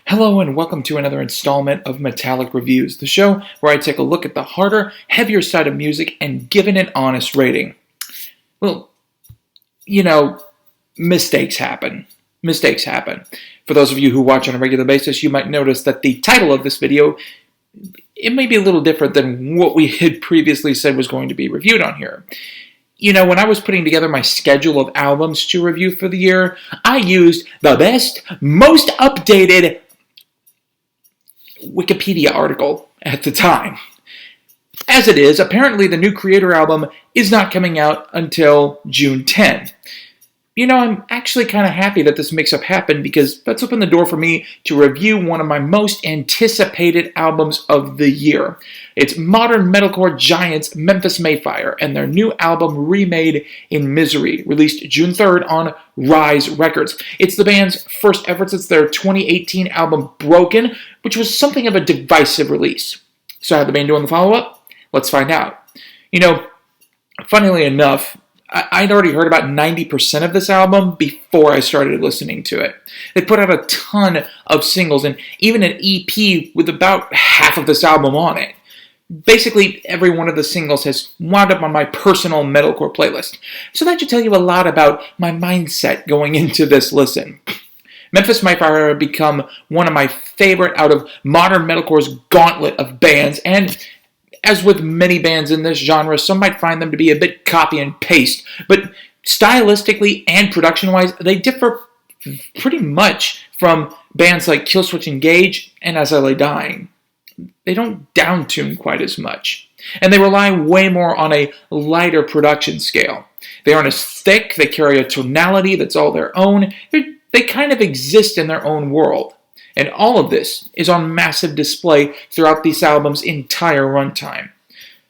Hello and welcome to another installment of Metallic Reviews, the show where I take a look at the harder, heavier side of music and give it an honest rating. Well, mistakes happen. Mistakes happen. For those of you who watch on a regular basis, you might notice that the title of this video, it may be a little different than what we had previously said was going to be reviewed on here. When I was putting together my schedule of albums to review for the year, I used the best, most updated Wikipedia article at the time. As it is, apparently the new Kreator album is not coming out until June 10. I'm actually kind of happy that this mix-up happened because that's opened the door for me to review one of my most anticipated albums of the year. It's modern metalcore giants Memphis Mayfire and their new album Remade in Misery, released June 3rd on Rise Records. It's the band's first effort since their 2018 album Broken, which was something of a divisive release. So how'd the band do on the follow-up? Let's find out. Funnily enough, I'd already heard about 90% of this album before I started listening to it. They put out a ton of singles and even an EP with about half of this album on it. Basically, every one of the singles has wound up on my personal metalcore playlist. So that should tell you a lot about my mindset going into this listen. Memphis Mayfire have become one of my favorite out of modern metalcore's gauntlet of bands, and as with many bands in this genre, some might find them to be a bit copy and paste, but stylistically and production-wise, they differ pretty much from bands like Killswitch Engage and As I Lay Dying. They don't downtune quite as much, and they rely way more on a lighter production scale. They aren't as thick, they carry a tonality that's all their own, they kind of exist in their own world. And all of this is on massive display throughout this album's entire runtime.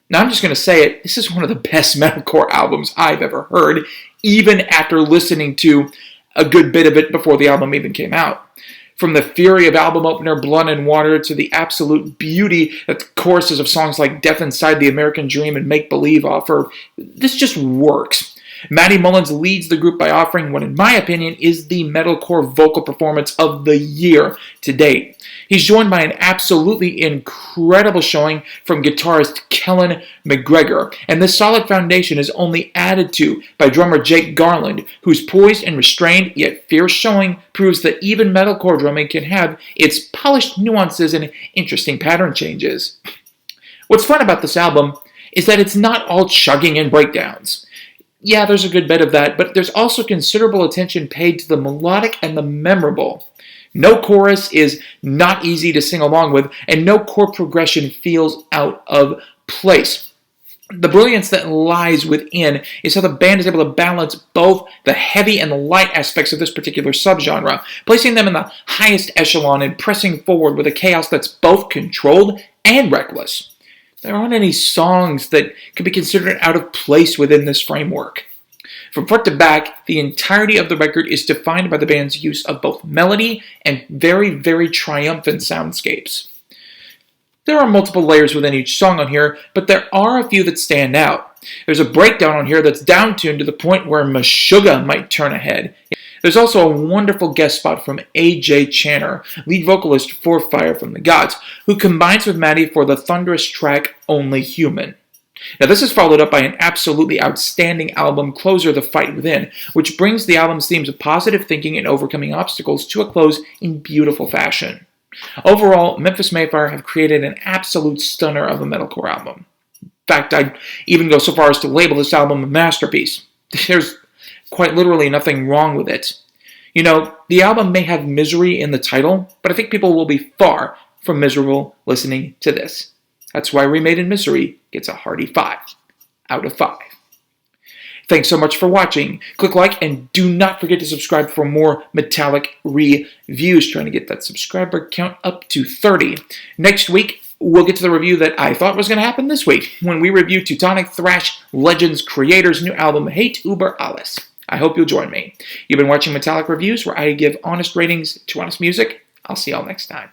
Now I'm just going to say it, this is one of the best metalcore albums I've ever heard, even after listening to a good bit of it before the album even came out. From the fury of album opener Blood and Water to the absolute beauty that the choruses of songs like Death Inside the American Dream and Make Believe offer, this just works. Matty Mullins leads the group by offering what, in my opinion, is the metalcore vocal performance of the year to date. He's joined by an absolutely incredible showing from guitarist Kellen McGregor, and this solid foundation is only added to by drummer Jake Garland, whose poised and restrained yet fierce showing proves that even metalcore drumming can have its polished nuances and interesting pattern changes. What's fun about this album is that it's not all chugging and breakdowns. Yeah, there's a good bit of that, but there's also considerable attention paid to the melodic and the memorable. No chorus is not easy to sing along with, and no chord progression feels out of place. The brilliance that lies within is how the band is able to balance both the heavy and the light aspects of this particular subgenre, placing them in the highest echelon and pressing forward with a chaos that's both controlled and reckless. There aren't any songs that could be considered out of place within this framework. From front to back, the entirety of the record is defined by the band's use of both melody and very, very triumphant soundscapes. There are multiple layers within each song on here, but there are a few that stand out. There's a breakdown on here that's downtuned to the point where Meshuggah might turn a head. There's also a wonderful guest spot from A.J. Channer, lead vocalist for Fire from the Gods, who combines with Matty for the thunderous track Only Human. Now this is followed up by an absolutely outstanding album closer, The Fight Within, which brings the album's themes of positive thinking and overcoming obstacles to a close in beautiful fashion. Overall, Memphis Mayfire have created an absolute stunner of a metalcore album. In fact, I'd even go so far as to label this album a masterpiece. There's quite literally nothing wrong with it. The album may have misery in the title, but I think people will be far from miserable listening to this. That's why Remade in Misery gets a hearty 5 out of 5. Thanks so much for watching. Click like and do not forget to subscribe for more Metallic reviews. Trying to get that subscriber count up to 30. Next week, we'll get to the review that I thought was going to happen this week when we review Teutonic Thrash Legends Kreator's new album Hate Über Alles. I hope you'll join me. You've been watching Metallic Reviews, where I give honest ratings to honest music. I'll see y'all next time.